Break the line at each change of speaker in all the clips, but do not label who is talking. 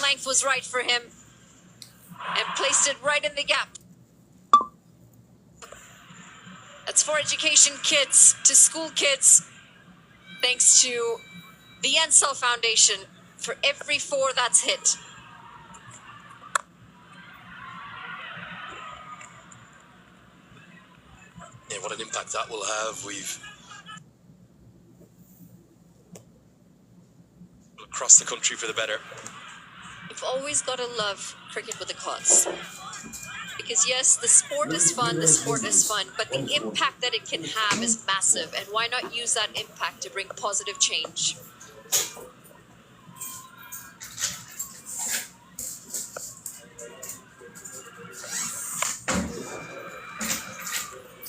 length was right for him and placed it right in the gap. That's for education kids to school kids. Thanks to the Ensel Foundation for every 4 that's hit.
Yeah, what an impact that will have. We've across the country for the better.
You've always got to love cricket with a cause. Because yes, the sport is fun, but the impact that it can have is massive. And why not use that impact to bring positive change?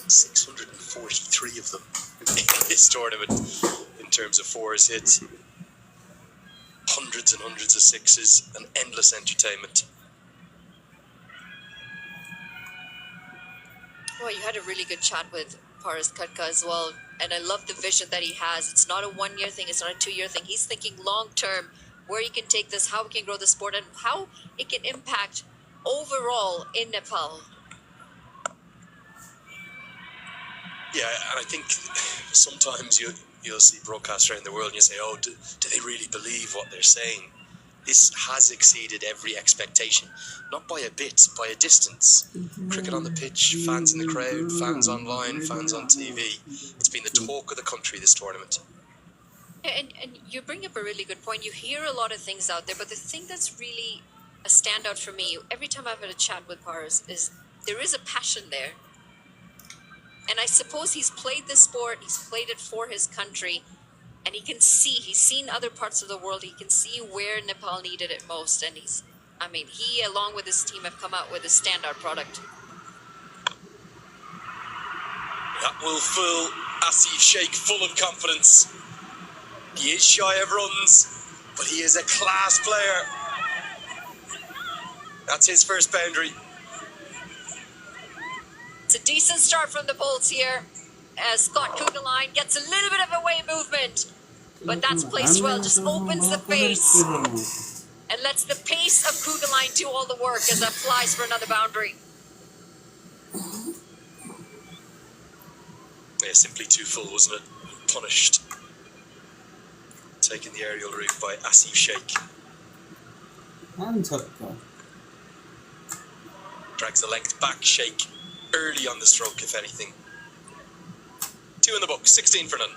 .643 of them in this tournament in terms of 4s hit. Hundreds and hundreds of 6s and endless entertainment.
Well, you had a really good chat with Paras Katka as well, and I love the vision that he has. It's not a 1-year thing, it's not a 2-year thing. He's thinking long-term, where he can take this, how he can grow the sport, and how it can impact overall in Nepal.
Yeah, and I think sometimes you'll see broadcasts around the world and you say, oh, do they really believe what they're saying? This has exceeded every expectation. Not by a bit, by a distance. Cricket on the pitch, fans in the crowd, fans online, fans on TV. It's been the talk of the country, this tournament.
And you bring up a really good point. You hear a lot of things out there, but the thing that's really a standout for me, every time I've had a chat with Paras, is there is a passion there. And I suppose he's played this sport, he's played it for his country, and he can see, he's seen other parts of the world, he can see where Nepal needed it most, and he, along with his team, have come out with a standout product.
That will fill Asif Sheikh full of confidence. He is shy of runs, but he is a class player. That's his first boundary.
It's a decent start from the Bolts here, as Scott Kugelheim gets a little bit of away movement, but that's placed well, just opens the face and lets the pace of Kugelheim do all the work as that flies for another boundary.
Yeah, simply too full, wasn't it? Punished. Taking the aerial route by Asif Sheikh. Drags the length back, Sheikh. Early on the stroke, if anything. 2 in the book, 16 for none.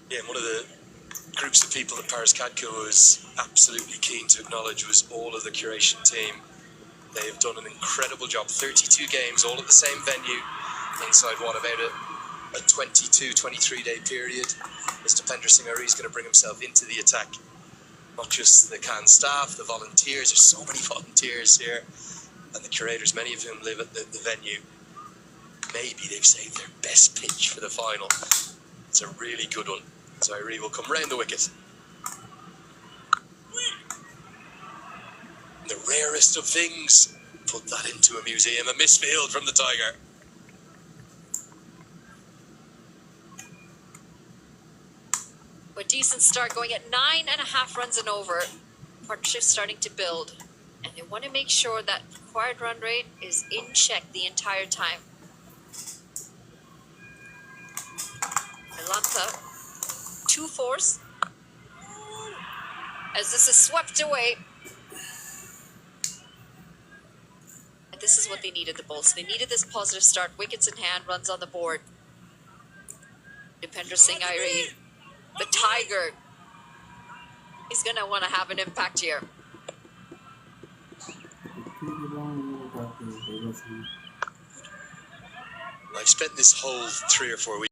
Yeah, and one of the groups of people that Paras Katka was absolutely keen to acknowledge was all of the curation team. They have done an incredible job. 32 games, all at the same venue, inside what, about a 22, 23-day period. Mr. Pendra Singh Ari is going to bring himself into the attack. Not just the CAN staff, the volunteers. There's so many volunteers here. And the curators, many of whom live at the venue. Maybe they've saved their best pitch for the final. It's a really good one. So Ari will come round the wicket. The rarest of things. Put that into a museum. A misfield from the Tiger.
A decent start, going at 9.5 runs and over. Partnership starting to build. And they want to make sure that required run rate is in check the entire time. Alanta, 2 4s. As this is swept away. And this is what they needed, the Bulls. They needed this positive start. Wickets in hand, runs on the board. Dipendra Singh Ari, the Tiger. He's going to want to have an impact here.
I've spent this whole 3 or 4 weeks